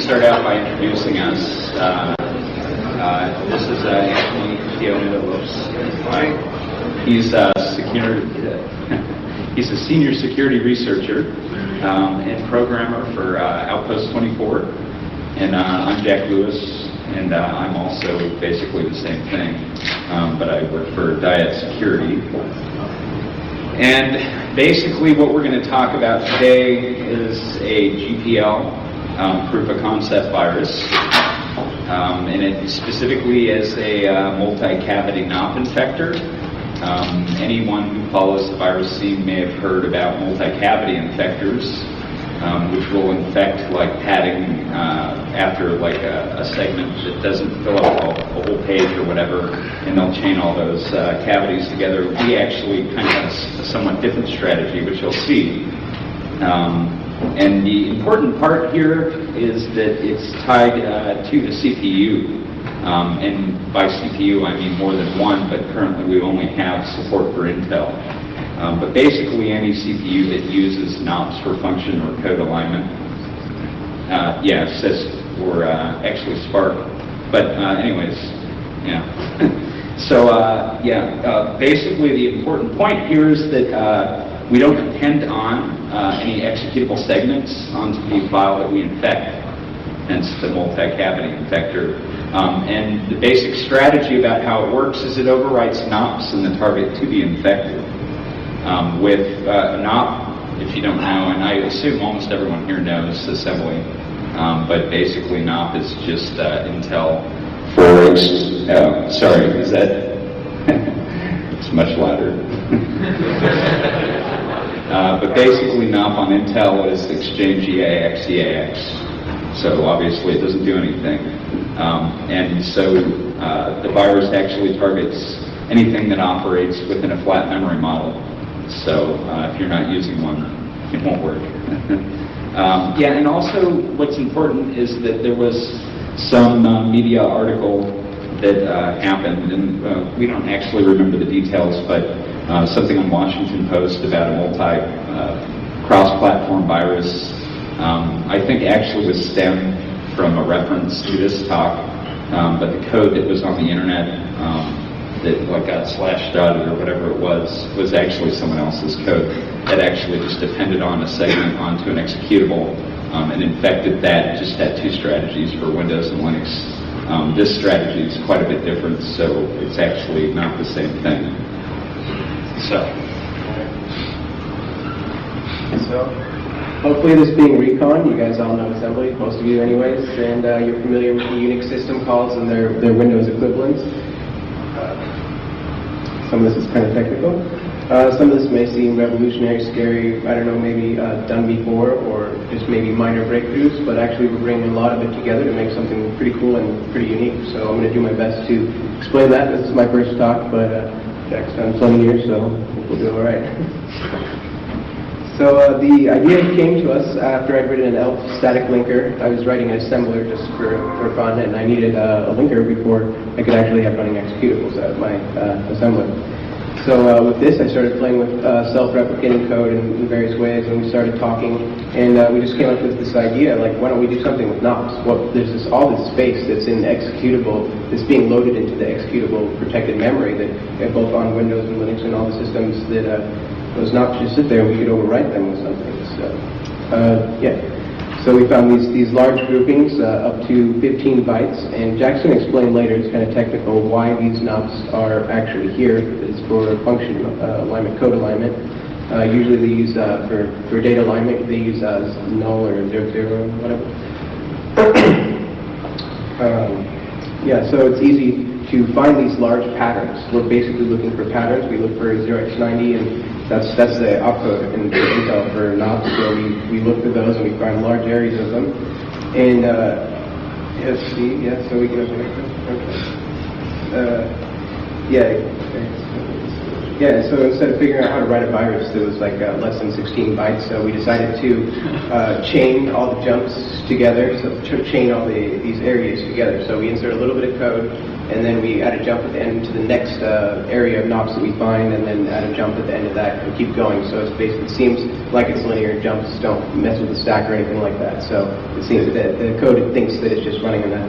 start out by introducing us. This is Anthony Lopes. He's he's a senior security researcher and programmer for Outpost 24, and I'm Jack Lewis, and I'm also basically the same thing, but I work for Diet Security. And basically what we're going to talk about today is a GPL proof of concept virus, and it specifically is a multi-cavity NOP infector. Anyone who follows the virus scene may have heard about multi-cavity infectors, which will infect like padding after like a segment that doesn't fill up a whole page or whatever, and they'll chain all those cavities together. We actually kind of have a somewhat different strategy, which you'll see. And the important part here is that it's tied to the CPU. And by CPU, I mean more than one, but currently we only have support for Intel. But basically any CPU that uses NOPs for function or code alignment, it says, or actually Spark. But anyways, yeah. So basically the important point here is that we don't depend on any executable segments onto the file that we infect, hence the multi-cavity infector. And the basic strategy about how it works is it overwrites NOPs and the target to be infected. With a NOP, if you don't know, and I assume almost everyone here knows assembly, but basically NOP is just Intel for, sorry, is that, it's much louder. But basically NOP on Intel is exchange EAX. So obviously it doesn't do anything. And so the virus actually targets anything that operates within a flat memory model. So if you're not using one, it won't work. And also what's important is that there was some media article that happened, and we don't actually remember the details, but something on Washington Post about a cross-platform virus. I think actually was stemmed from a reference to this talk, but the code that was on the internet that like got /dotted or whatever it was actually someone else's code that actually just depended on a segment onto an executable and infected that. Just had two strategies for Windows and Linux. This strategy is quite a bit different, so it's actually not the same thing. So hopefully this being REcon, you guys all know assembly, most of you anyways, and you're familiar with the Unix system calls and their Windows equivalents. Some of this is kind of technical. Some of this may seem revolutionary, scary, I don't know, maybe done before, or just maybe minor breakthroughs, but actually we're bringing a lot of it together to make something pretty cool and pretty unique. So I'm going to do my best to explain that. This is my first talk, but Jack's done 20 years, so we'll do all right. So the idea came to us after I'd written an ELF static linker. I was writing an assembler just for fun, and I needed a linker before I could actually have running executables out of my assembler. So with this, I started playing with self-replicating code in various ways, and we started talking, and we just came up with this idea, like, why don't we do something with NOPs? Well, there's all this space that's in the executable, that's being loaded into the executable protected memory that both on Windows and Linux and all the systems that those NOPs just sit there, we could overwrite them with something. So, so we found these large groupings up to 15 bytes, and Jack's going to explain later, it's kind of technical, why these NOPs are actually here. It's for function alignment, code alignment. Usually they use, for data alignment, they use null or 00, whatever. So it's easy to find these large patterns. We're basically looking for patterns. We look for 0x90, and that's the opcode in Intel for NOPs. So we look for those and we find large areas of them. And so we can open it. Okay. Yeah, so instead of figuring out how to write a virus that was like less than 16 bytes, so we decided to chain all the jumps together, so chain all these areas together. So we insert a little bit of code, and then we add a jump at the end to the next area of knobs that we find, and then add a jump at the end of that, and keep going. So it's basically, it seems like it's linear. Jumps don't mess with the stack or anything like that. So it seems that the code thinks that it's just running in a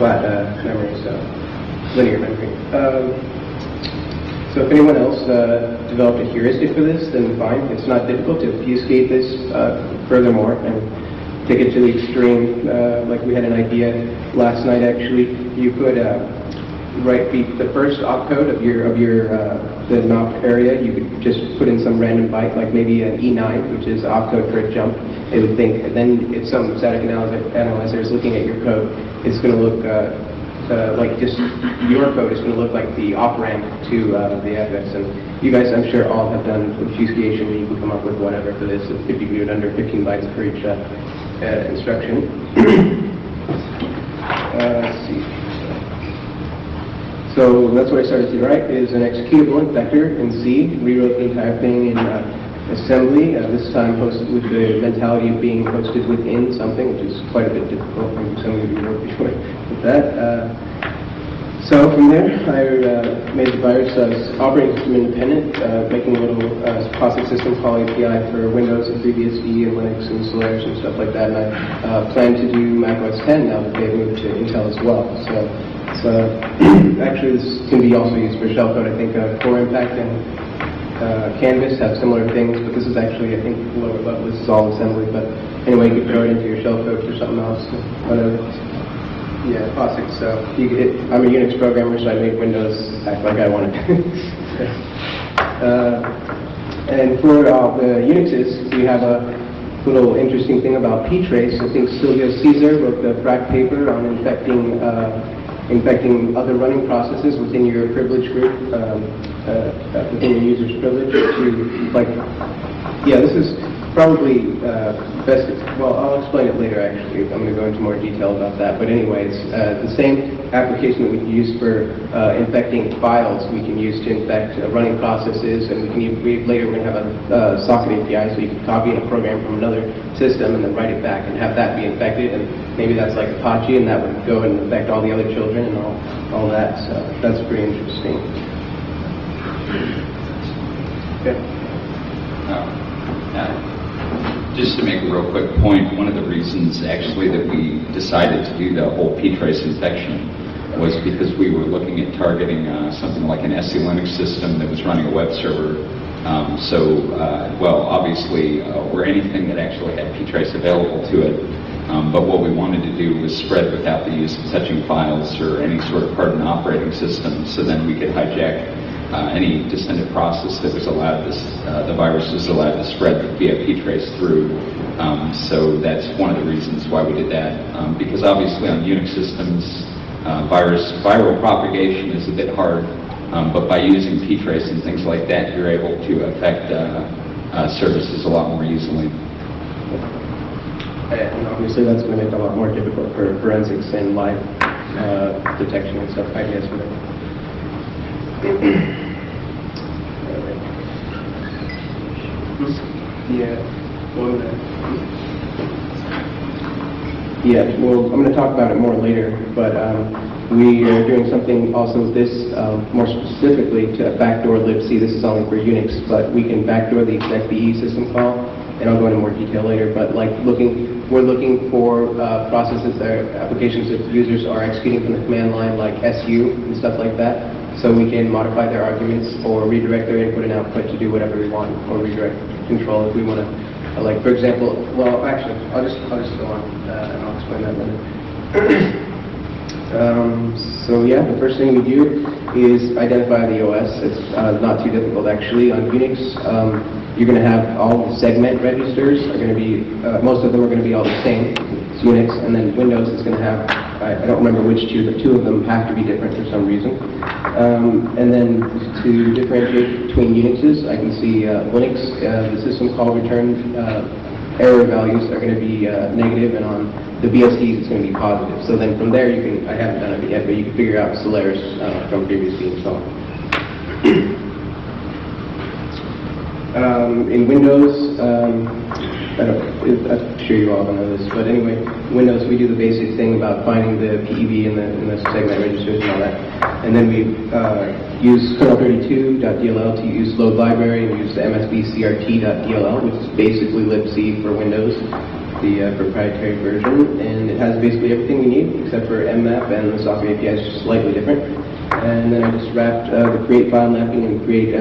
flat memory, so linear memory. So if anyone else developed a heuristic for this, then fine. It's not difficult to obfuscate this furthermore and take it to the extreme. Like we had an idea last night, actually. You could write the first opcode of the knob area. You could just put in some random byte, like maybe an E9, which is opcode for a jump. It would think, and then if some static analyzer is looking at your code, it's going to look like just your code is going to look like the operand to the address. And you guys, I'm sure, all have done obfuscation. You can come up with whatever for this if you do it under 15 bytes for each instruction. Let's see. So that's what I started to write, is an executable infector in C. Rewrote the entire thing in assembly, this time hosted with the mentality of being hosted within something, which is quite a bit difficult. I think some of you worked before with that. So from there, I made the virus operating system independent, making a little POSIX system call API for Windows and FreeBSD and Linux and Solaris and stuff like that. And I plan to do macOS 10 now that they've moved to Intel as well. So actually, this can be also used for shellcode. I think Core Impact and Canvas have similar things, but this is actually, I think, lower level. This is all assembly. But anyway, you can throw it into your shellcode for something else, whatever. Yeah, POSIX. So I'm a Unix programmer, so I make Windows act like I want it. And for the Unixes, we have a little interesting thing about ptrace. I think Silvio Caesar wrote the frac paper on infecting other running processes within your privilege group, within your user's privilege. This is probably best. Well, I'll explain it later. Actually, I'm going to go into more detail about that. But anyway, it's the same application that we can use for infecting files. We can use to infect running processes, and later we're going to have a socket API, so you can copy in a program from another system and then write it back and have that be infected. And maybe that's like Apache, and that would go and infect all the other children and all that. So that's pretty interesting. Okay. Just to make a real quick point, one of the reasons actually that we decided to do the whole ptrace infection was because we were looking at targeting something like an SE Linux system that was running a web server. Obviously, or anything that actually had ptrace available to it. But what we wanted to do was spread without the use of touching files or any sort of part of an operating system, so then we could hijack any descendant process that was allowed the virus was allowed to spread via ptrace through. So that's one of the reasons why we did that. Because obviously on Unix systems, viral propagation is a bit hard, but by using ptrace and things like that, you're able to affect services a lot more easily. And obviously that's going to make it a lot more difficult for forensics and live detection and stuff, I guess. Well, I'm going to talk about it more later, but we are doing something also with this, more specifically to backdoor libc. This is only for Unix, but we can backdoor the execbe system call, and I'll go into more detail later, but we're looking for processes applications that users are executing from the command line, like SU and stuff like that. So we can modify their arguments or redirect their input and output to do whatever we want, or redirect control if we want to. Like, for example, well, actually, I'll just go on and I'll explain that later. The first thing we do is identify the OS. It's not too difficult, actually. On Unix, you're going to have all the segment registers are going to be, most of them are going to be all the same. It's Unix, and then Windows is going to have, I don't remember which two, but two of them have to be different for some reason. And then to differentiate between Unixes, I can see Linux, the system call return error values are going to be negative, and on the BSDs it's going to be positive. So then from there you can, I haven't done it yet, but you can figure out Solaris from previously and so on. In Windows, I'm sure you all know this, but anyway, Windows, we do the basic thing about finding the PEB and the segment registers and all that. And then we use kernel32.dll to use load library, and we use the msbcrt.dll, which is basically libc for Windows, the proprietary version. And it has basically everything we need except for mmap, and the software API is just slightly different. And then I just wrapped the create file mapping and create,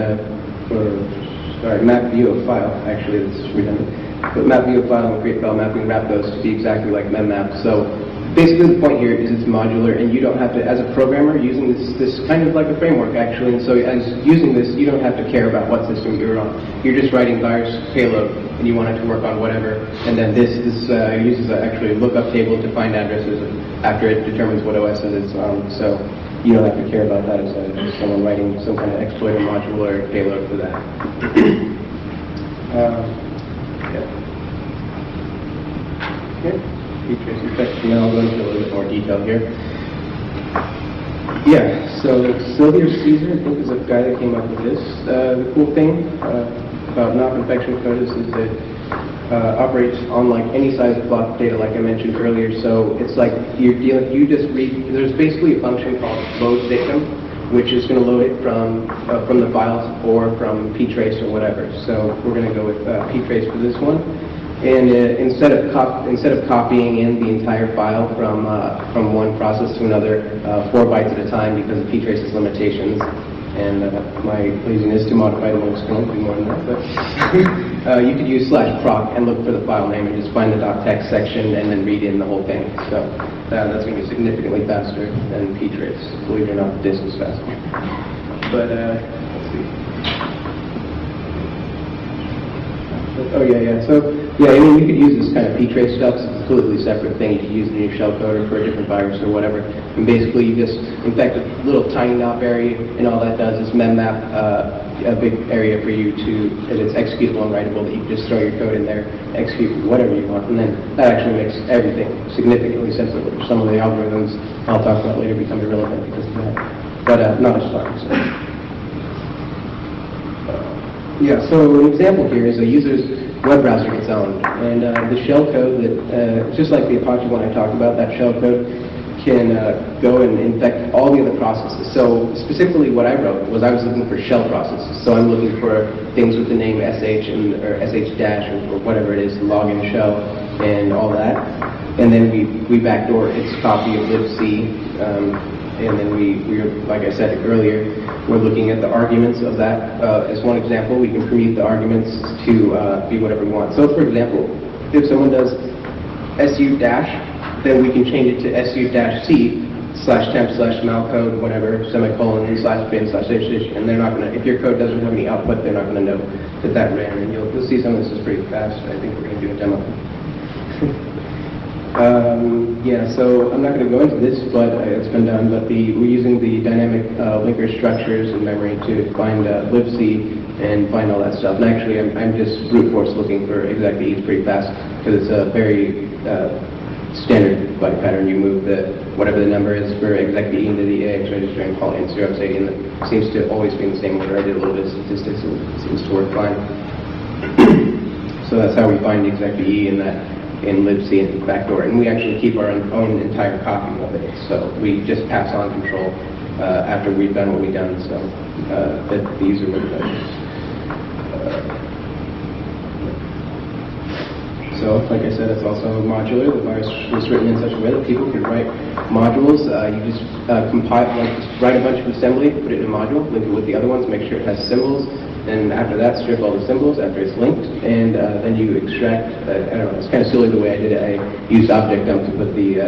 map view of file, actually, that's redundant. But map view of file and create file mapping, wrap those to be exactly like memmap. So basically the point here is it's modular, and you don't have to, as a programmer, using this kind of like a framework actually, and so as using this, you don't have to care about what system you're on. You're just writing virus payload, and you want it to work on whatever, and then this uses actually a lookup table to find addresses after it determines what OS it's on. So you don't have to care about that as someone writing some kind of exploiter module or payload for that. Okay. Now I'll go into a little bit more detail here. Yeah, so Sylvia Caesar, I think, is the guy that came up with this. The cool thing about NOP infection code is that it operates on like any size of block of data, like I mentioned earlier. So it's like you just read. There's basically a function called load victim, which is going to load it from the files or from ptrace or whatever. So we're going to go with ptrace for this one. And instead of copying in the entire file from one process to another 4 bytes at a time because of ptrace's limitations, and my laziness to modify the most won't do more than that, but you could use /proc and look for the file name and just find the .text section and then read in the whole thing. So that's going to be significantly faster than ptrace. Believe it or not, this is faster. But let's see. Oh yeah. So yeah, I mean, you could use this kind of ptrace stuff. It's a completely separate thing. You could use it in your shellcode or for a different virus or whatever. And basically, you just infect a little tiny NOP area, and all that does is memmap a big area for you and it's executable and writable. That you can just throw your code in there, execute whatever you want, and then that actually makes everything significantly simpler. Some of the algorithms I'll talk about later become irrelevant because of that, but not as far. So. Yeah, so an example here is a user's web browser gets owned, and the shell code that, just like the Apache one I talked about, that shell code can go and infect all the other processes. So specifically what I wrote was I was looking for shell processes. So I'm looking for things with the name sh or sh dash or whatever it is, login shell and all that. And then we backdoor its copy of libc. And then we, like I said earlier, we're looking at the arguments of that. As one example, we can commute the arguments to be whatever we want. So for example, if someone does su dash, then we can change it to su-c /temp/malcode, whatever, semicolon, /bin/h, and they're not going to, if your code doesn't have any output, they're not going to know that ran. And you'll see some of this is pretty fast. I think we're going to do a demo. Yeah, so I'm not going to go into this, but it's been done. But we're using the dynamic linker structures in memory to find libc and find all that stuff. And actually, I'm just brute force looking for exec-e. It's pretty fast because it's a very standard byte pattern. You move whatever the number is for exec-e into the AX register and call int 0x80, and it seems to always be in the same order. I did a little bit of statistics, and it seems to work fine. So that's how we find exec-e in libc and backdoor, and we actually keep our own entire copy of it. So we just pass on control after we've done what we've done. So that the user would So, like I said, it's also modular. The virus was written in such a way that people can write modules. You just just write a bunch of assembly, put it in a module, link it with the other ones, make sure it has symbols. And after that, strip all the symbols after it's linked, and then you extract. I don't know. It's kind of silly the way I did it. I used object dump to put the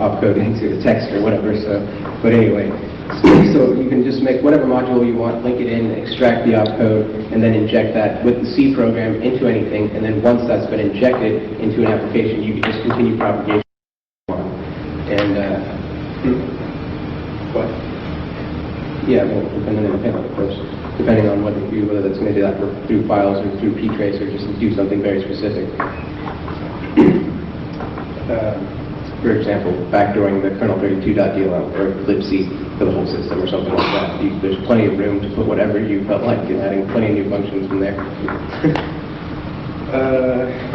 opcode into the text or whatever. So, but anyway. So you can just make whatever module you want, link it in, extract the opcode, and then inject that with the C program into anything. And then once that's been injected into an application, you can just continue propagation. And what? Yeah, well, depending on the payload, of course. Depending on whether that's going to do that through files or through ptrace or just do something very specific. for example, backdooring the kernel32.dll or libc for the whole system or something like that. There's plenty of room to put whatever you felt like, and adding plenty of new functions in there.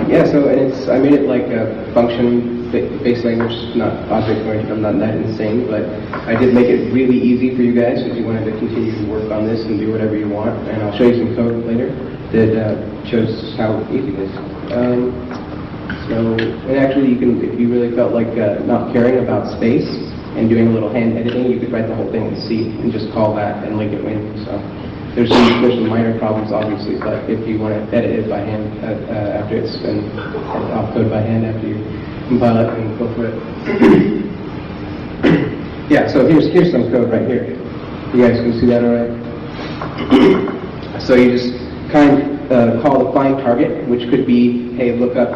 Yeah, so and I made it like a function-based language, not object-oriented. I'm not that insane, but I did make it really easy for you guys if you wanted to continue to work on this and do whatever you want. And I'll show you some code later that shows how easy it is. And actually, you can, if you really felt like not caring about space and doing a little hand editing, you could write the whole thing in C and just call that and link it in. So. There's some minor problems, obviously, but if you want to edit it by hand after it's been off-code by hand after you compile it, and go for it. Yeah, so here's some code right here. You guys can see that all right? So you just call the find target, which could be, hey, look up,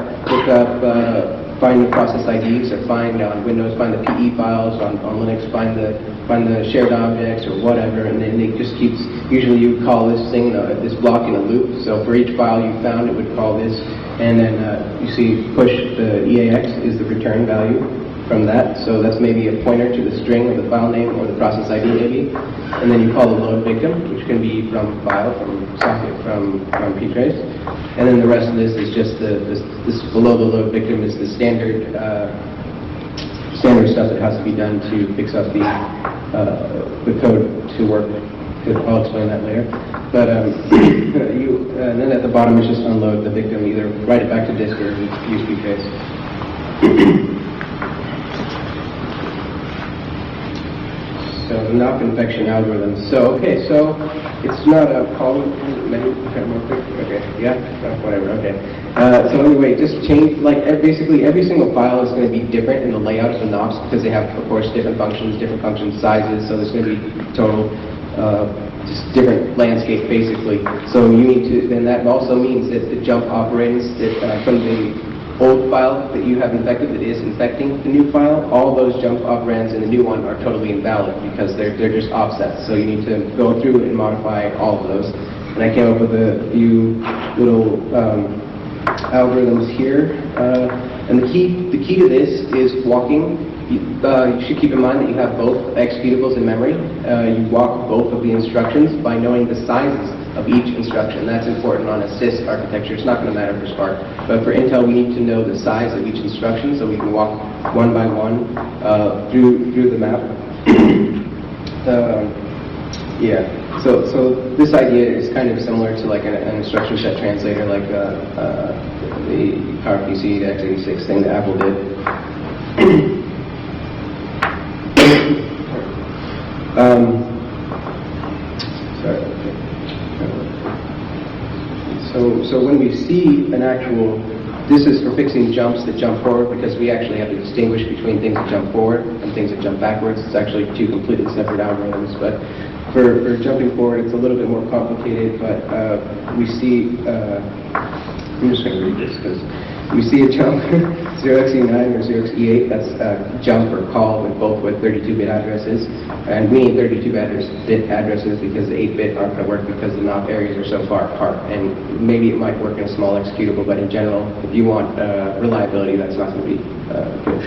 find the process IDs, or find on Windows, find the PE files, on Linux, find the shared objects or whatever, and then it just keeps, usually you would call this thing, this block in a loop, so for each file you found it would call this, and then you see push the EAX is the return value from that, so that's maybe a pointer to the string of the file name or the process ID maybe, and then you call the load victim, which can be from file, from socket, from ptrace, and then the rest of this is just this below the load victim is the standard stuff that has to be done to fix up the code to work. I'll explain that later. But and then at the bottom is just unload the victim, either write it back to disk or use ptrace. So the knock infection algorithm. So okay, so it's not a column menu. Okay, yeah, whatever. Okay. So anyway, just change basically every single file is going to be different in the layout of the knobs because they have, of course, different function sizes. So there's going to be total just different landscape basically. So you need to. Then that also means that the jump operands that from the old file that you have infected that is infecting the new file, all those jump operands in the new one are totally invalid because they're just offsets. So you need to go through and modify all of those. And I came up with a few little algorithms here. And the key to this is walking. You should keep in mind that you have both executables in memory. You walk both of the instructions by knowing the sizes of each instruction. That's important on a CISC architecture. It's not going to matter for Spark. But for Intel, we need to know the size of each instruction so we can walk one by one through the map. Yeah. So this idea is kind of similar to like an instruction set translator, like the PowerPC to x86 thing that Apple did. So when we see an actual, this is for fixing jumps that jump forward because we actually have to distinguish between things that jump forward and things that jump backwards. It's actually two completely separate algorithms, but for jumping forward it's a little bit more complicated, but we see, I'm just going to read this because we see a jump 0xe9 or 0xe8, that's jump or call with 32-bit addresses. And we need 32-bit addresses because the 8-bit aren't going to work because the knob areas are so far apart. And maybe it might work in a small executable, but in general, if you want reliability, that's not going to be good.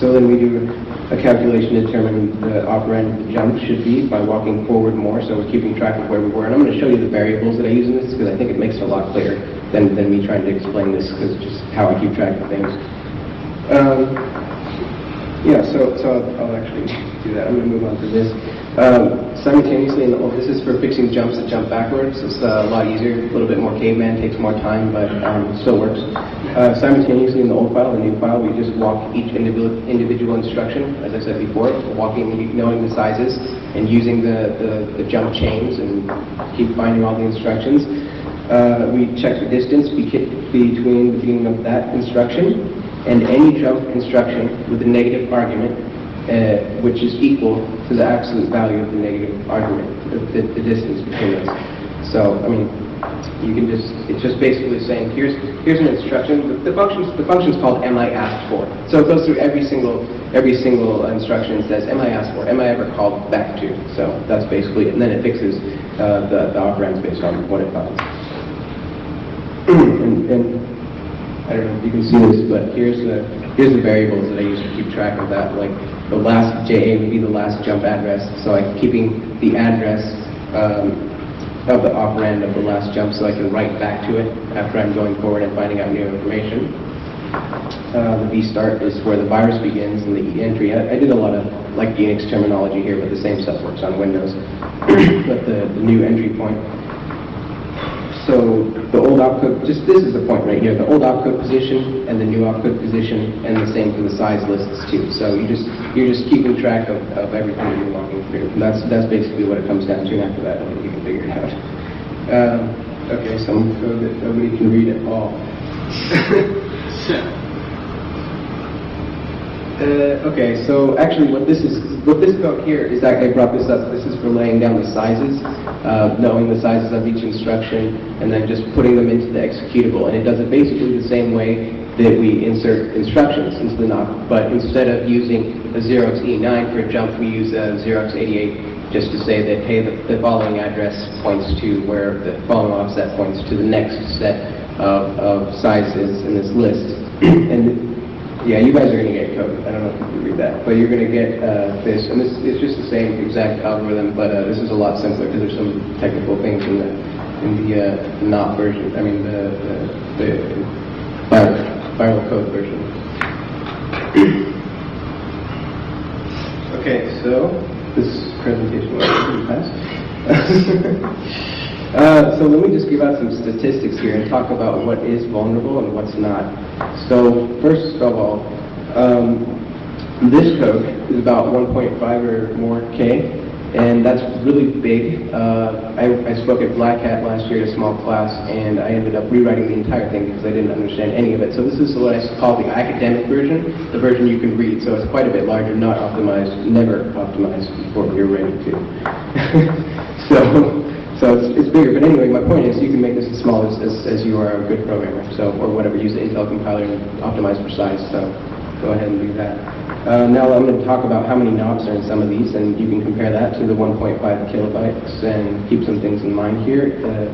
So then we do a calculation to determine the operand of the jump should be by walking forward more, so we're keeping track of where we were. And I'm going to show you the variables that I use in this because I think it makes it a lot clearer than me trying to explain this because it's just how I keep track of things. Yeah, so I'll actually do that. I'm going to move on to this. Simultaneously, this is for fixing jumps that jump backwards. It's a lot easier, a little bit more caveman, takes more time, but still works. Simultaneously in the old file, the new file, we just walk each individual instruction, as I said before, walking, knowing the sizes, and using the jump chains, and keep finding all the instructions. We check the distance between the beginning of that instruction and any jump instruction with a negative argument, which is equal to the absolute value of the negative argument, the distance between those. So, I mean, you can it's just basically saying, here's an instruction. The function's called am I asked for. So it goes through every single instruction and says, am I asked for? Am I ever called back to? So that's basically it. And then it fixes the operands based on what it finds. I don't know if you can see this, but here's the variables that I use to keep track of that. Like the last JA would be the last jump address, so I'm keeping the address of the operand of the last jump so I can write back to it after I'm going forward and finding out new information. The V start is where the virus begins, and the E entry. I did a lot of like Unix terminology here, but the same stuff works on Windows. But the new entry point. So the old opcode, this is the point right here, the old opcode position and the new opcode position, and the same for the size lists too. So you're just keeping track of everything that you're walking through. And that's basically what it comes down to, and after that you can figure it out. Okay, some code that nobody can read at all. Okay, so actually what this code here is that I brought this up. This is for laying down the sizes, knowing the sizes of each instruction, and then just putting them into the executable. And it does it basically the same way that we insert instructions into the knob, but instead of using a 0x89 for a jump, we use a 0x88 just to say that, hey, the following address points to where the following offset points to the next set of sizes in this list. And yeah, you guys are going to get code. I don't know if you can read that, but you're going to get this, and this is just the same exact algorithm, but this is a lot simpler because there's some technical things in the not version. I mean the viral code version. Okay, so this presentation was pretty fast. So let me just give out some statistics here and talk about what is vulnerable and what's not. So first of all, this code is about 1.5 or more K, and that's really big. I spoke at Black Hat last year at a small class, and I ended up rewriting the entire thing because I didn't understand any of it. So this is what I call the academic version, the version you can read. So it's quite a bit larger, not optimized, never optimized before you're ready to. So it's bigger, but anyway, my point is you can make this as small as you are a good programmer, so, or whatever, use the Intel compiler and optimize for size, so go ahead and do that. Now I'm going to talk about how many knobs are in some of these, and you can compare that to the 1.5 kilobytes and keep some things in mind here that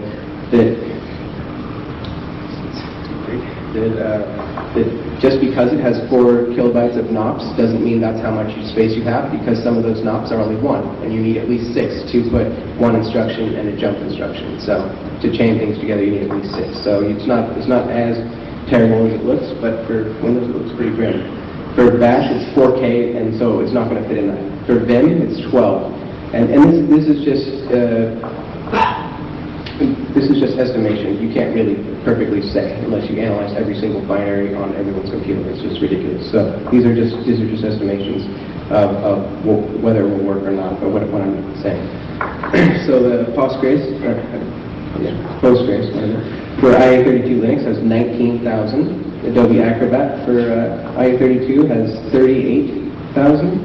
just because it has 4 kilobytes of knobs doesn't mean that's how much space you have, because some of those knobs are only 1, and you need at least 6 to put one instruction and a jump instruction. So to chain things together, you need at least 6. So it's not as terrible as it looks, but for Windows it looks pretty grim. For Bash it's 4K, and so it's not going to fit in that. For Vim it's 12, and this is just estimation. You can't really perfectly say unless you analyze every single binary on everyone's computer. It's just ridiculous. So these are just estimations of whether it will work or not, or what I'm saying. So the Postgres for IA32 Linux has 19,000. Adobe Acrobat for IA32 has 38,000.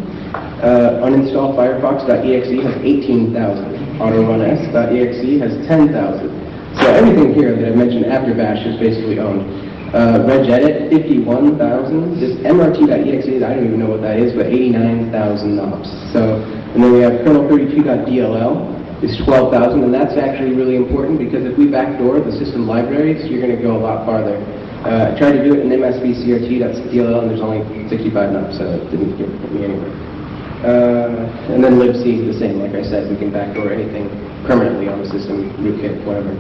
Uninstall Firefox.exe has 18,000. AutoRunS.exe has 10,000. So everything here that I mentioned after Bash is basically owned. Regedit, 51,000. This MRT.exe, I don't even know what that is, but 89,000 knobs. So, and then we have kernel32.dll is 12,000, and that's actually really important because if we backdoor the system libraries, you're going to go a lot farther. I tried to do it in msvcrt.dll, and there's only 65 knobs, so it didn't get me anywhere. And then libc is the same. Like I said, we can backdoor anything permanently on the system, rootkit, whatever.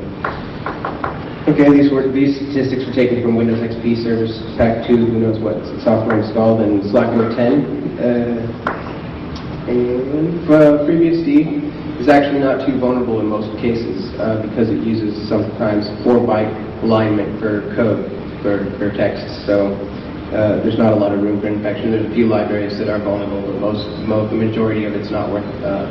Okay, these statistics were taken from Windows XP Service Pack 2, who knows what software installed, and Slackware 10. And FreeBSD is actually not too vulnerable in most cases because it uses sometimes 4-byte alignment for code, for text. So there's not a lot of room for infection. There's a few libraries that are vulnerable, but the majority of it's not worth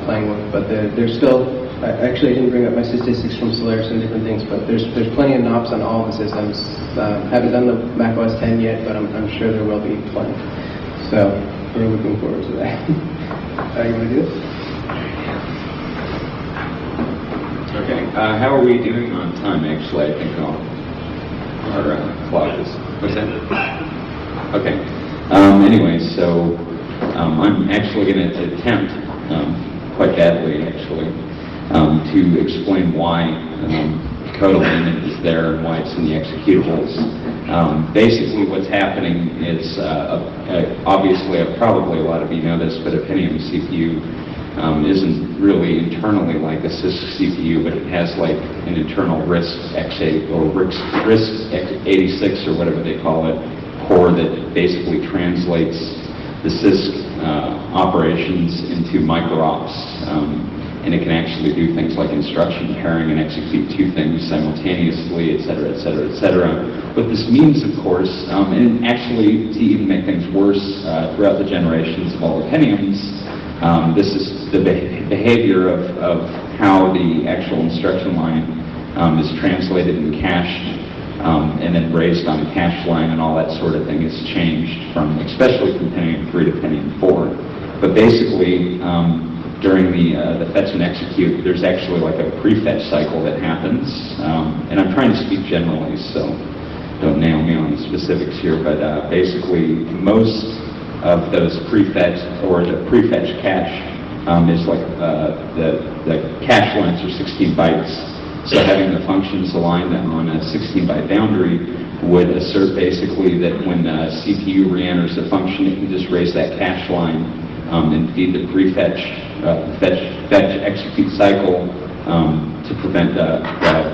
playing with. But there's still, actually I didn't bring up my statistics from Solaris and different things, but there's plenty of knobs on all the systems. Haven't done the Mac OS 10 yet, but I'm sure there will be plenty. So we're looking forward to that. You want to do this? Okay, how are we doing on time, actually? I think our clock is, what's that? Okay. Anyway, so I'm actually going to attempt, quite badly actually, to explain why code alignment is there and why it's in the executables. Basically what's happening is, obviously, probably a lot of you know this, but a Pentium CPU isn't really internally like a CISC CPU, but it has like an internal RISC X8 or RISC X86 or whatever they call it, core that basically translates the CISC operations into micro-ops. And it can actually do things like instruction pairing and execute two things simultaneously, et cetera, et cetera, et cetera. What this means, of course, and actually to even make things worse, throughout the generations of all the Pentiums, this is the behavior of how the actual instruction line is translated and cached, and then raised on a cache line and all that sort of thing has changed from, especially from Pentium 3 to Pentium 4. But basically, during the fetch and execute, there's actually like a prefetch cycle that happens, and I'm trying to speak generally, so don't nail me on the specifics here, but basically most of those prefetch or the prefetch cache is like the cache lines are 16 bytes. So having the functions aligned on a 16-byte boundary would assert basically that when the CPU re-enters the function, it can just raise that cache line and feed the prefetch fetch execute cycle to prevent the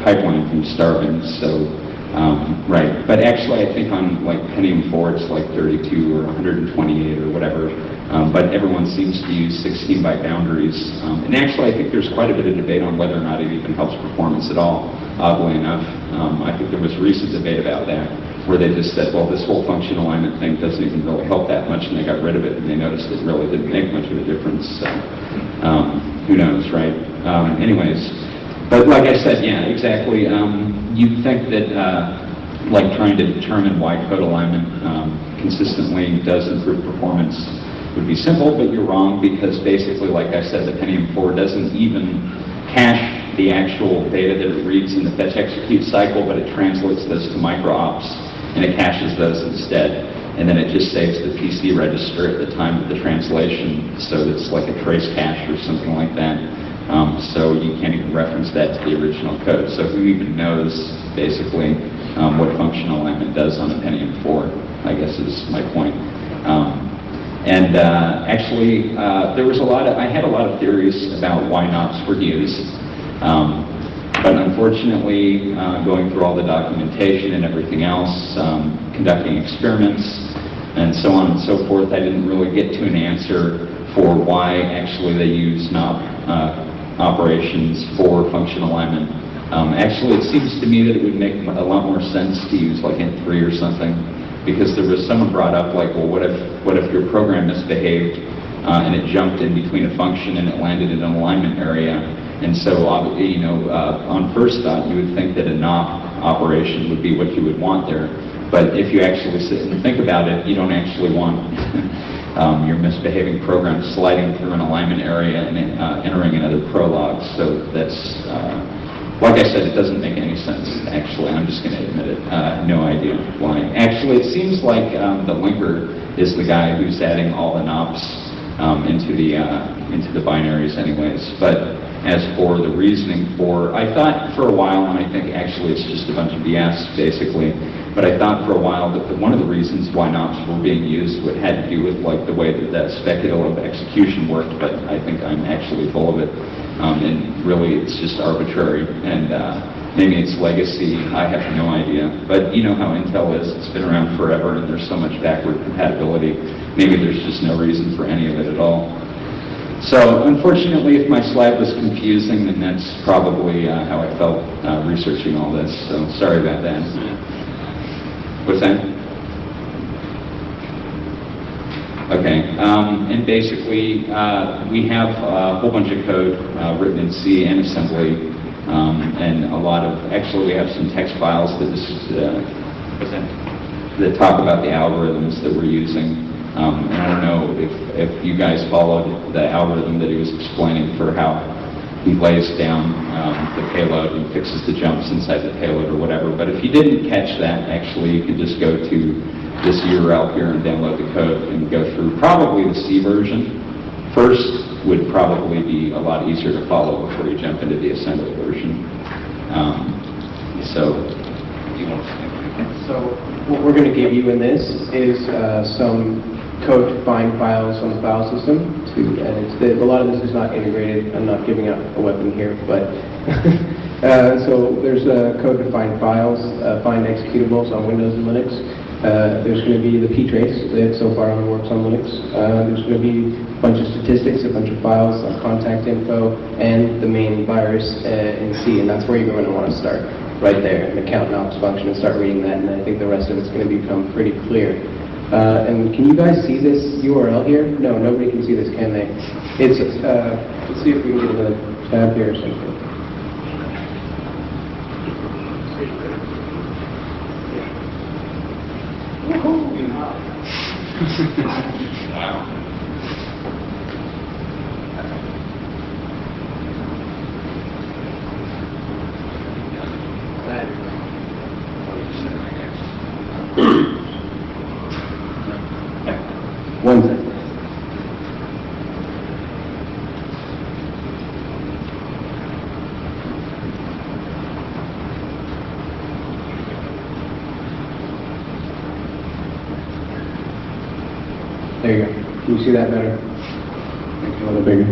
pipeline from starving. So, right. But actually, I think on like Pentium 4, it's like 32 or 128 or whatever. But everyone seems to use 16-byte boundaries. And actually, I think there's quite a bit of debate on whether or not it even helps performance at all, oddly enough. I think there was recent debate about that, where they just said, well, this whole function alignment thing doesn't even really help that much, and they got rid of it, and they noticed it really didn't make much of a difference. So, who knows, right? Anyways, but like I said, yeah, exactly. You'd think that, like trying to determine why code alignment consistently does improve performance would be simple, but you're wrong, because basically, like I said, the Pentium 4 doesn't even cache the actual data that it reads in the fetch execute cycle, but it translates those to micro-ops, and it caches those instead. And then it just saves the PC register at the time of the translation, so it's like a trace cache or something like that. So you can't even reference that to the original code. So who even knows, basically, what functional alignment does on a Pentium 4, I guess is my point. Actually, there was I had a lot of theories about why NOPs were used. But unfortunately, going through all the documentation and everything else, conducting experiments, and so on and so forth, I didn't really get to an answer for why actually they use NOP operations for functional alignment. Actually, it seems to me that it would make a lot more sense to use like int3 or something, because there was someone brought up like, well, what if your program misbehaved and it jumped in between a function and it landed in an alignment area? And so, on first thought, you would think that a NOP operation would be what you would want there. But if you actually sit and think about it, you don't actually want your misbehaving program sliding through an alignment area and entering another prologue. So that's, like I said, it doesn't make any sense, actually. I'm just going to admit it. No idea why. Actually, it seems like the linker is the guy who's adding all the NOPs into the binaries anyways. But as for the reasoning for, I thought for a while, and I think actually it's just a bunch of BS, basically, but I thought for a while that one of the reasons why NOPs were being used had to do with like the way that speculative execution worked, but I think I'm actually full of it. And really it's just arbitrary, and maybe it's legacy, I have no idea. But you know how Intel is, it's been around forever and there's so much backward compatibility. Maybe there's just no reason for any of it at all. So unfortunately, if my slide was confusing, then that's probably how I felt researching all this, so sorry about that. What's that? Okay, and basically we have a whole bunch of code written in C and assembly, and a lot of, actually we have some text files that talk about the algorithms that we're using. And I don't know if you guys followed the algorithm that he was explaining for how he lays down the payload and fixes the jumps inside the payload or whatever. But if you didn't catch that, actually you could just go to this URL here and download the code and go through probably the C version. First would probably be a lot easier to follow before you jump into the assembly version. So, do you want to? So what we're going to give you in this is some code to find files on the file system. And a lot of this is not integrated. I'm not giving out a weapon here, but so there's code to find files, find executables on Windows and Linux. There's going to be the ptrace that so far only works on Linux. There's going to be a bunch of statistics, a bunch of files, contact info, and the main virus in C, and that's where you're going to want to start, right there, the count ops function, and start reading that, and I think the rest of it's going to become pretty clear. And can you guys see this URL here? No, nobody can see this, can they? It's, let's see if we can get another tab here or something. Wow. One second. There you go. Can you see that better? Make it a little bigger.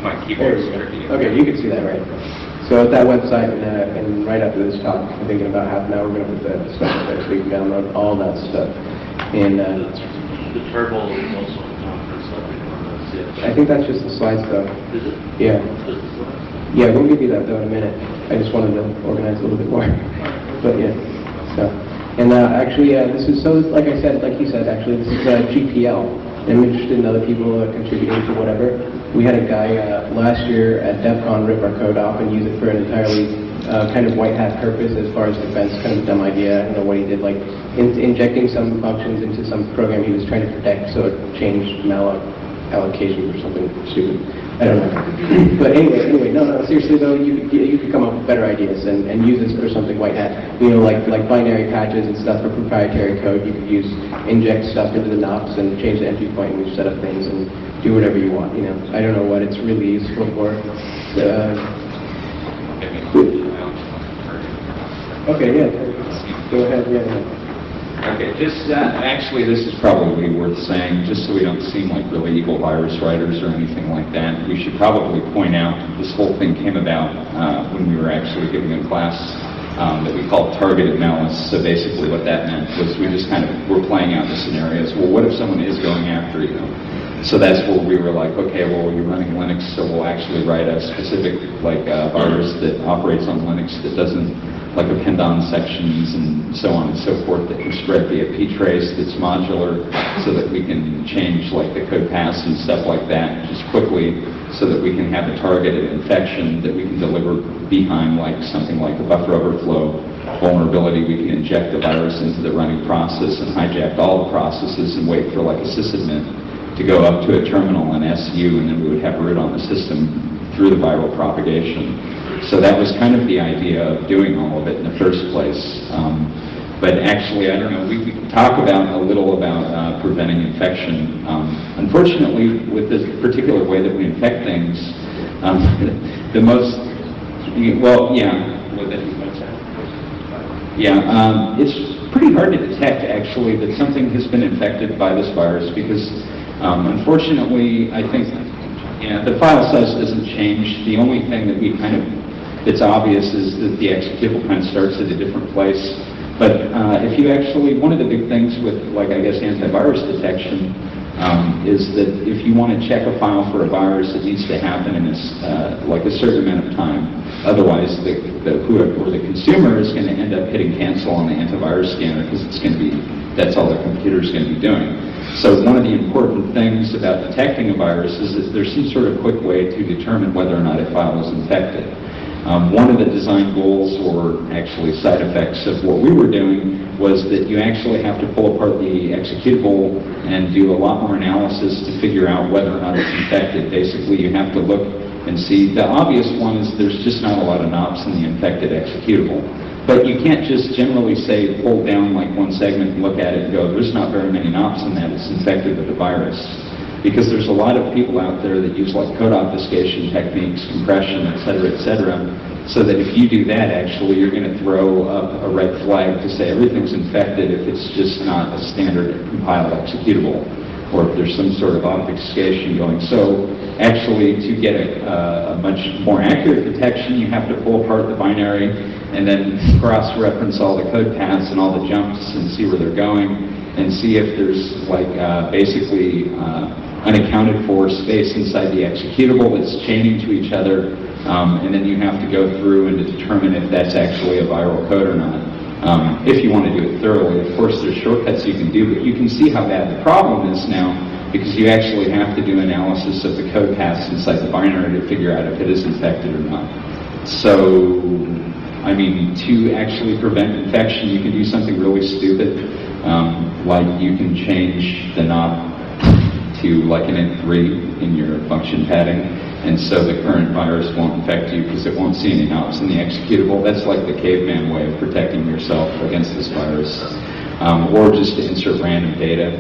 My There keyboard's you go. tricky. Okay, you can see that, right? So at that website, and right after this talk, I think in about half an hour, we're going to put the stuff there so you can download all that stuff. And The turbo is also for something on the CF. I think that's just the slides, though. Is it? Yeah. Just the slides? Yeah, we'll give you that, though, in a minute. I just wanted to organize a little bit more. But yeah, so. And actually, this is, so like I said, like you said, actually, this is GPL. I'm interested in other people contributing to whatever. We had a guy last year at DEF CON rip our code off and use it for an entirely kind of white hat purpose as far as defense, kind of a dumb idea. I don't know what he did, like injecting some functions into some program he was trying to protect, so it changed malloc allocations or something stupid. I don't know. But anyway, no, seriously though, you could come up with better ideas and use this for something white hat. You know, like binary patches and stuff for proprietary code. You could use inject stuff into the NOPs and change the entry point when you set up things and do whatever you want. You know, I don't know what it's really useful for. Okay, yeah. Go ahead. Yeah. Okay, just actually, this is probably worth saying, just so we don't seem like really evil virus writers or anything like that. We should probably point out this whole thing came about when we were actually giving a class that we called targeted malice. So basically, what that meant was we just kind of were playing out the scenarios. Well, what if someone is going after you? So that's where we were like, okay, well, you're running Linux, so we'll actually write a specific virus that operates on Linux that doesn't append on sections and so on and so forth, that can spread via ptrace, that's modular, so that we can change the code paths and stuff like that just quickly, so that we can have a targeted infection that we can deliver behind something like a buffer overflow vulnerability. We can inject the virus into the running process and hijack all the processes and wait for a sysadmin to go up to a terminal and SU, and then we would have root on the system through the viral propagation. So that was kind of the idea of doing all of it in the first place. But actually, I don't know, we can talk a little about preventing infection. Unfortunately, with this particular way that we infect things, the most, well, yeah, with it, yeah, it's pretty hard to detect, actually, that something has been infected by this virus, because unfortunately, I think the file size doesn't change. The only thing that it's obvious is that the executable kind of starts at a different place. But if you actually, one of the big things with, I guess, antivirus detection is that if you want to check a file for a virus, it needs to happen in a certain amount of time. Otherwise, the consumer is going to end up hitting cancel on the antivirus scanner, because that's all the computer is going to be doing. So one of the important things about detecting a virus is that there's some sort of quick way to determine whether or not a file is infected. One of the design goals, or actually side effects of what we were doing, was that you actually have to pull apart the executable and do a lot more analysis to figure out whether or not it's infected. Basically, you have to look and see. The obvious one is there's just not a lot of NOPs in the infected executable. But you can't just generally say, pull down like one segment and look at it and go, there's not very many knobs in that, it's infected with a virus. Because there's a lot of people out there that use like code obfuscation techniques, compression, et cetera, so that if you do that, actually, you're going to throw up a red flag to say everything's infected if it's just not a standard compiled executable, or if there's some sort of obfuscation going. So actually, to get a much more accurate detection, you have to pull apart the binary and then cross-reference all the code paths and all the jumps and see where they're going, and see if there's like basically unaccounted for space inside the executable that's chaining to each other, and then you have to go through and to determine if that's actually a viral code or not. If you want to do it thoroughly, of course there's shortcuts you can do, but you can see how bad the problem is now, because you actually have to do analysis of the code paths inside the binary to figure out if it is infected or not. So, I mean, to actually prevent infection, you can do something really stupid, like you can change the knob to like an int3 in your function padding, and so the current virus won't infect you because it won't see any knobs in the executable. That's like the caveman way of protecting yourself against this virus, or just to insert random data.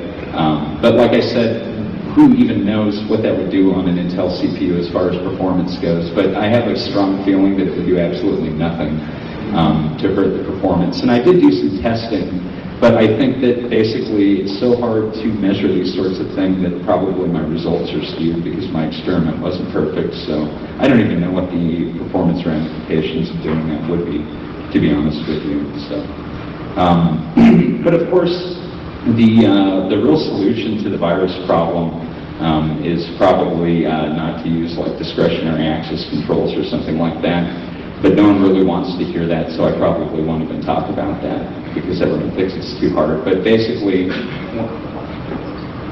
But like I said, who even knows what that would do on an Intel CPU as far as performance goes? But I have a strong feeling that it would do absolutely nothing to hurt the performance. And I did do some testing, but I think that basically it's so hard to measure these sorts of things that probably my results are skewed because my experiment wasn't perfect. So I don't even know what the performance ramifications of doing that would be, to be honest with you. So, but of course, the real solution to the virus problem is probably not to use like discretionary access controls or something like that. But no one really wants to hear that, so I probably won't even talk about that because everyone thinks it's too hard. But basically,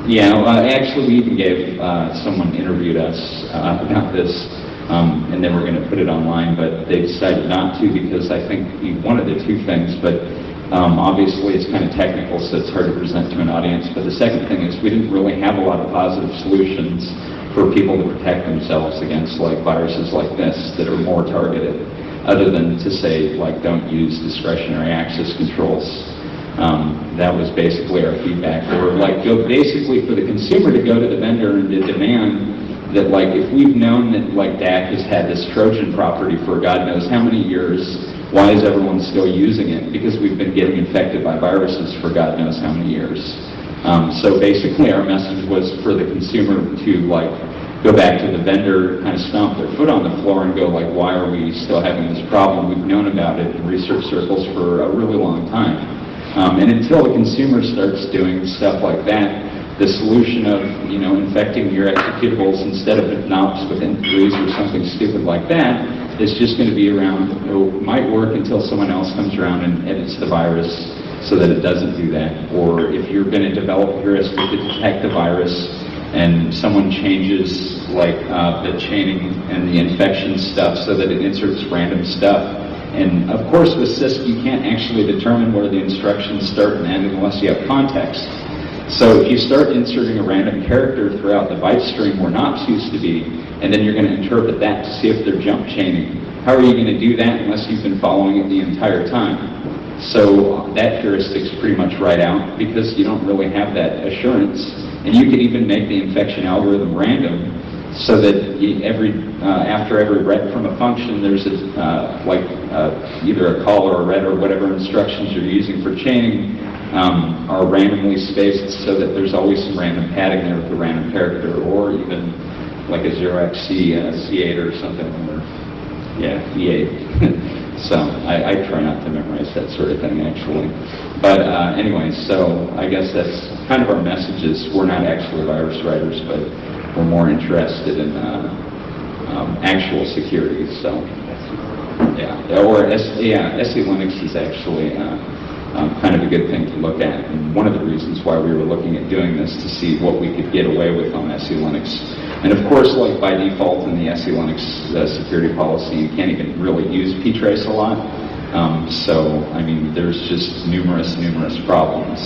yeah, actually we even gave, someone interviewed us about this, and they were going to put it online, but they decided not to because I think one of the two things, but obviously it's kind of technical, so it's hard to present to an audience. But the second thing is we didn't really have a lot of positive solutions for people to protect themselves against like viruses like this that are more targeted, other than to say like don't use discretionary access controls. That was basically our feedback. Or like basically for the consumer to go to the vendor and to demand that like if we've known that like DAC has had this Trojan property for God knows how many years, why is everyone still using it? Because we've been getting infected by viruses for God knows how many years. So basically our message was for the consumer to like go back to the vendor, kind of stomp their foot on the floor and go like, why are we still having this problem? We've known about it in research circles for a really long time. And until the consumer starts doing stuff like that, the solution of, you know, infecting your executables instead of knobs with int3s or something stupid like that is just going to be around. It might work until someone else comes around and edits the virus so that it doesn't do that. Or if you're going to develop a heuristic to detect the virus and someone changes like the chaining and the infection stuff so that it inserts random stuff. And of course with CISC you can't actually determine where the instructions start and end unless you have context. So if you start inserting a random character throughout the byte stream where knobs used to be, and then you're going to interpret that to see if they're jump chaining, how are you going to do that unless you've been following it the entire time? So that heuristic's pretty much right out because you don't really have that assurance. And you could even make the infection algorithm random so that after every read from a function, there's either a call or a read or whatever instructions you're using for chaining are randomly spaced so that there's always some random padding there with a random character, or even like a 0xC C8 or something, or yeah, E8. So I try not to memorize that sort of thing actually. But anyway, so I guess that's kind of our message is we're not actually virus writers, but we're more interested in actual security. So yeah, or SE Linux is actually kind of a good thing to look at. And one of the reasons why we were looking at doing this to see what we could get away with on SE Linux. And of course, like by default in the SE Linux security policy, you can't even really use ptrace a lot. So, I mean, there's just numerous problems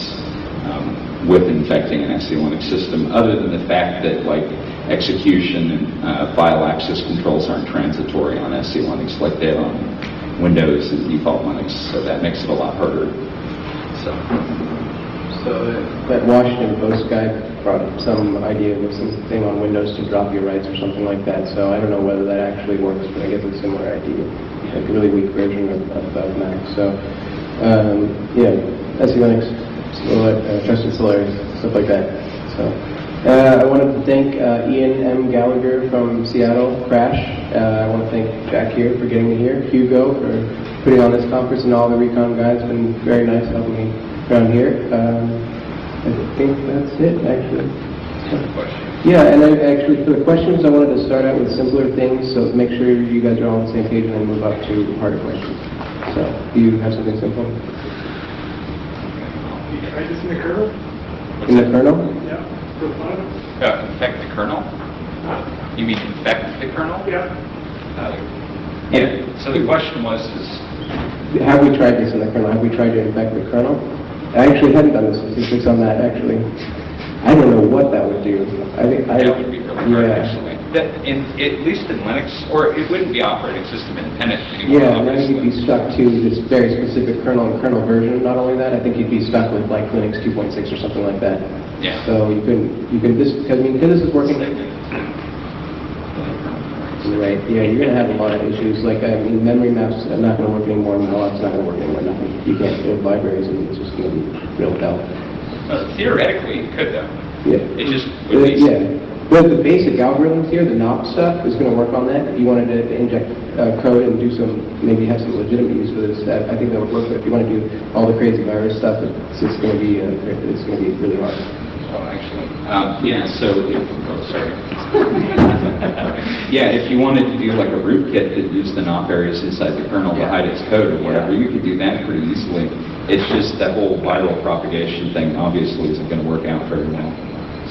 with infecting an SE Linux system, other than the fact that like execution and file access controls aren't transitory on SE Linux like they are on Windows and default Linux, so that makes it a lot harder. So. So that Washington Post guy brought up some idea of something on Windows to drop your rights or something like that. So I don't know whether that actually works, but I guess it's a similar idea, like a really weak version of Mac. So yeah, SE Linux, trusted Solaris, stuff like that. So I wanted to thank Ian M. Gallagher from Seattle, Crash. I want to thank Jack here for getting me here, Hugo for putting on this conference, and all the REcon guys. It's been very nice helping me around here. I think that's it, actually. Yeah, and actually for the questions, I wanted to start out with simpler things, so make sure you guys are all on the same page and then move up to harder questions. So, do you have something simple? You tried this in the kernel? In the kernel? Yeah. For fun? Infect the kernel? You mean infect the kernel? Yeah. Yeah, so the question was, Have we tried this in the kernel? Have we tried to infect the kernel? I actually hadn't done the statistics on that, actually. I don't know what that would do. I think that would be really hard, yeah. actually. At least in Linux, or it wouldn't be operating system independent anymore. Yeah, and then obviously. you'd be stuck to this very specific kernel and kernel version. Not only that, I think you'd be stuck with like Linux 2.6 or something like that. Yeah. So you can this, because this is working. Right, yeah, you're going to have a lot of issues, like, memory maps are not going to work anymore, mallocs not going to work anymore, nothing. You can't build libraries, and it's just going to be real hell. Theoretically, you could, though. Yeah. It just would be... Yeah. But the basic algorithms here, the NOP stuff, is going to work on that. If you wanted to inject code and do some, maybe have some legitimate use for this, I think that would work. But if you want to do all the crazy virus stuff, it's going to be really hard. Oh, actually, yeah, so, sorry. Yeah, if you wanted to do like a rootkit that used the NOP areas inside the kernel to hide its code or whatever, you could do that pretty easily. It's just that whole viral propagation thing obviously isn't going to work out very well.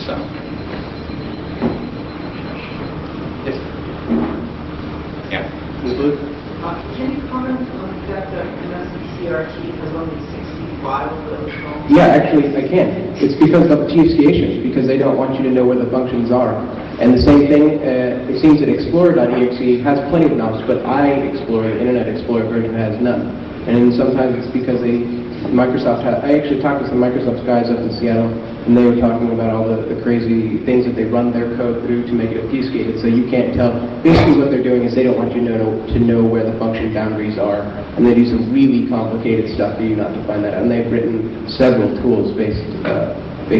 So. Yes. Yeah. Can you comment on the fact that MSCRT has only 65 of those phones? Yeah, actually, I can. It's because of TSCations, because they don't want you to know where the functions are. And the same thing, it seems that Explorer.exe has plenty of knobs, but iExplorer, the Internet Explorer version, has none. And then sometimes it's because I actually talked to some Microsoft guys up in Seattle, and they were talking about all the crazy things that they run their code through to make it obfuscated, so you can't tell. Basically what they're doing is they don't want you to know where the function boundaries are, and they do some really complicated stuff for you not to find that out. And they've written several tools based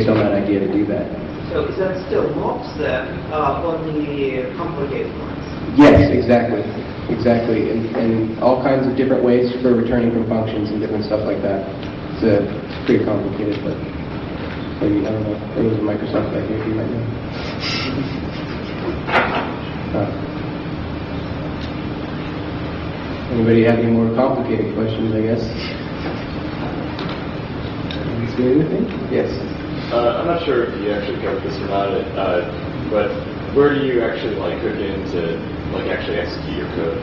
on that idea to do that. So is that still MOPS then, on the complicated ones? Yes, exactly, and all kinds of different ways for returning from functions and different stuff like that. It's pretty complicated, but maybe, I don't know, there was a Microsoft guy here, you might know. Anybody have any more complicated questions, I guess? Is there anything? Yes. I'm not sure if you actually covered this or not, but where do you actually hook into actually execute your code?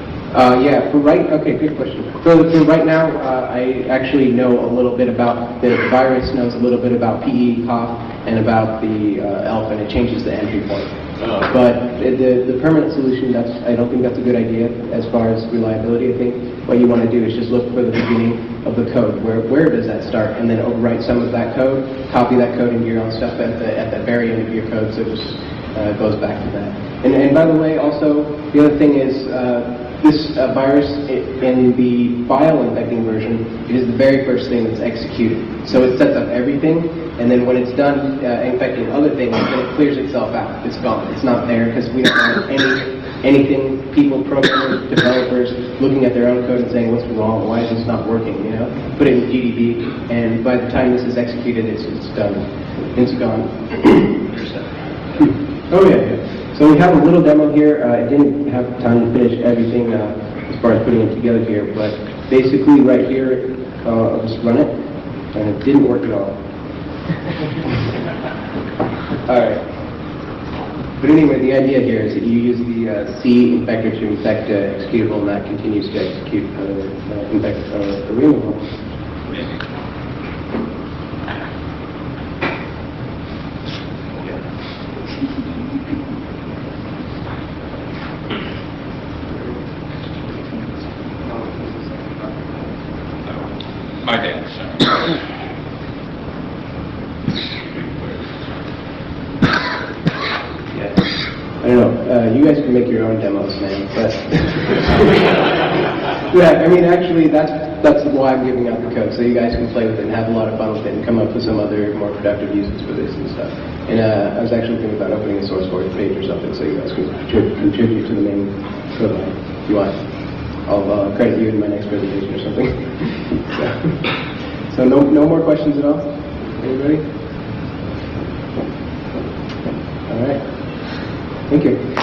Yeah, okay, good question. For right now, I actually know a little bit about, the virus knows a little bit about PE, POP, and about the ELF, and it changes the entry point. But the permanent solution, I don't think that's a good idea as far as reliability. I think what you want to do is just look for the beginning of the code. Where does that start? And then overwrite some of that code, copy that code into your own stuff at the very end of your code, so it just goes back to that. And by the way, also, the other thing is, this virus in the file infecting version is the very first thing that's executed. So it sets up everything, and then when it's done infecting other things, then it clears itself out. It's gone. It's not there because we don't want anything, people, programmers, developers, looking at their own code and saying, what's wrong? Why is this not working? Put it in GDB, and by the time this is executed, it's done. It's gone. Oh yeah. So we have a little demo here. I didn't have time to finish everything as far as putting it together here, but basically right here, I'll just run it, and it didn't work at all. All right. But anyway, the idea here is that you use the C infector to infect executable, and that continues to execute infect the removal. You guys can make your own demos, man. But yeah, I mean, actually, that's why I'm giving out the code, so you guys can play with it and have a lot of fun with it and come up with some other more productive uses for this and stuff. And I was actually thinking about opening a source code page or something, so you guys can contribute to the main code line if you want. I'll credit you in my next presentation or something. So no more questions at all? Anybody? All right. Thank you.